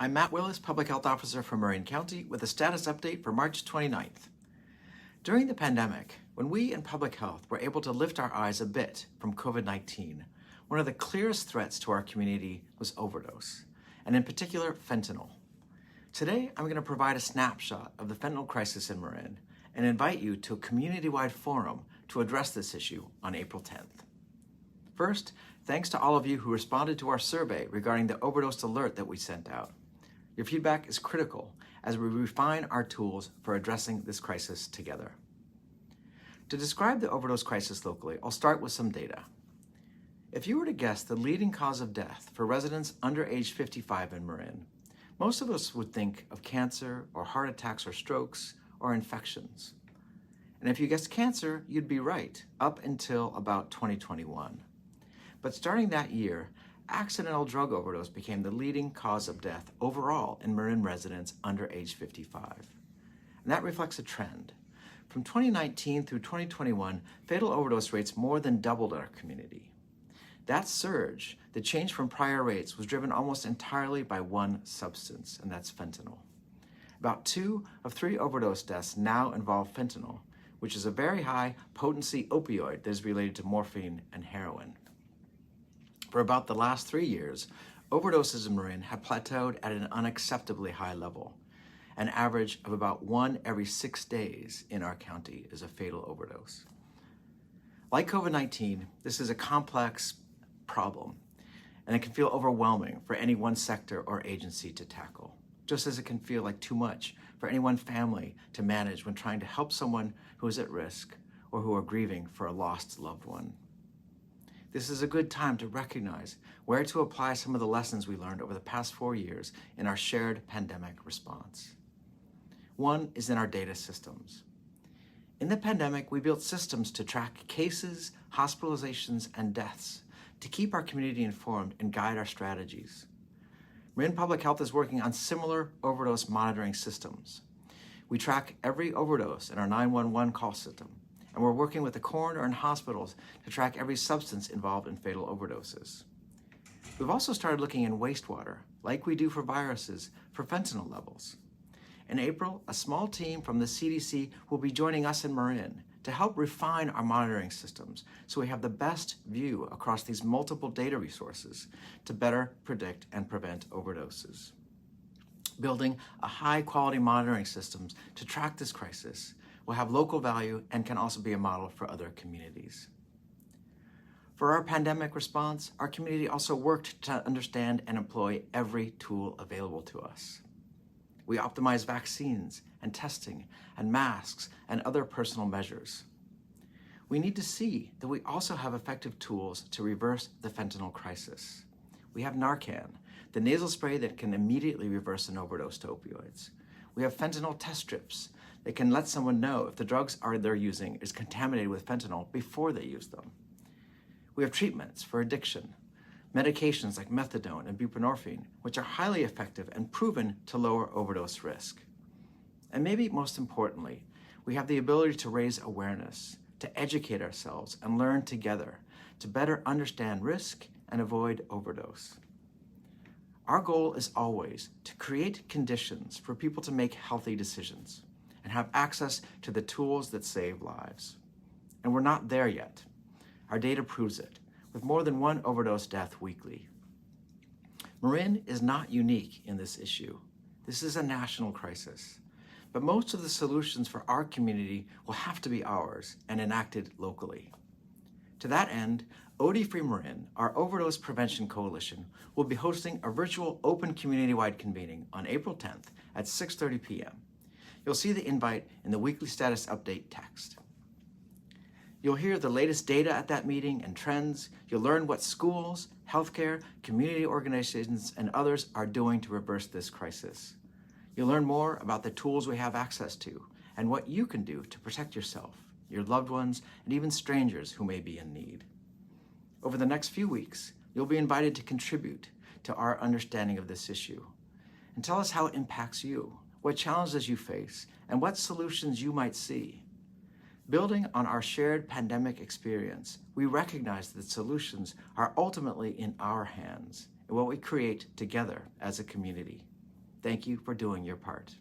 I'm Matt Willis, Public Health Officer for Marin County, with a status update for March 29th. During the pandemic, when we in public health were able to lift our eyes a bit from COVID-19, one of the clearest threats to our community was overdose, and in particular, fentanyl. Today, I'm going to provide a snapshot of the fentanyl crisis in Marin and invite you to a community-wide forum to address this issue on April 10th. First, thanks to all of you who responded to our survey regarding the overdose alert that we sent out. Your feedback is critical as we refine our tools for addressing this crisis together. To describe the overdose crisis locally, I'll start with some data. If you were to guess the leading cause of death for residents under age 55 in Marin, most of us would think of cancer or heart attacks or strokes or infections. And if you guessed cancer, you'd be right, up until about 2021. But starting that year, accidental drug overdose became the leading cause of death overall in Marin residents under age 55. And that reflects a trend. From 2019 through 2021, fatal overdose rates more than doubled in our community. That surge, the change from prior rates, was driven almost entirely by one substance, and that's fentanyl. About 2 of 3 overdose deaths now involve fentanyl, which is a very high potency opioid that is related to morphine and heroin. For about the last 3 years, overdoses in Marin have plateaued at an unacceptably high level. An average of about 1 every 6 days in our county is a fatal overdose. Like COVID-19, this is a complex problem, and it can feel overwhelming for any one sector or agency to tackle, just as it can feel like too much for any one family to manage when trying to help someone who is at risk or who are grieving for a lost loved one. This is a good time to recognize where to apply some of the lessons we learned over the past 4 years in our shared pandemic response. One is in our data systems. In the pandemic, we built systems to track cases, hospitalizations, and deaths to keep our community informed and guide our strategies. Marin Public Health is working on similar overdose monitoring systems. We track every overdose in our 911 call system, and we're working with the coroner and hospitals to track every substance involved in fatal overdoses. We've also started looking in wastewater, like we do for viruses, for fentanyl levels. In April, a small team from the CDC will be joining us in Marin to help refine our monitoring systems so we have the best view across these multiple data resources to better predict and prevent overdoses. Building a high-quality monitoring systems to track this crisis will have local value and can also be a model for other communities. For our pandemic response, our community also worked to understand and employ every tool available to us. We optimized vaccines and testing and masks and other personal measures. We need to see that we also have effective tools to reverse the fentanyl crisis. We have Narcan, the nasal spray that can immediately reverse an overdose to opioids. We have fentanyl test strips that can let someone know if the drugs they're using is contaminated with fentanyl before they use them. We have treatments for addiction, medications like methadone and buprenorphine, which are highly effective and proven to lower overdose risk. And maybe most importantly, we have the ability to raise awareness, to educate ourselves and learn together to better understand risk and avoid overdose. Our goal is always to create conditions for people to make healthy decisions and have access to the tools that save lives. And we're not there yet. Our data proves it, with more than 1 overdose death weekly. Marin is not unique in this issue. This is a national crisis. But most of the solutions for our community will have to be ours and enacted locally. To that end, OD Free Marin, our overdose prevention coalition, will be hosting a virtual open community-wide convening on April 10th at 6:30 p.m. You'll see the invite in the weekly status update text. You'll hear the latest data at that meeting and trends. You'll learn what schools, healthcare, community organizations, and others are doing to reverse this crisis. You'll learn more about the tools we have access to and what you can do to protect yourself, your loved ones, and even strangers who may be in need. Over the next few weeks, you'll be invited to contribute to our understanding of this issue and tell us how it impacts you, what challenges you face, and what solutions you might see. Building on our shared pandemic experience, we recognize that solutions are ultimately in our hands and what we create together as a community. Thank you for doing your part.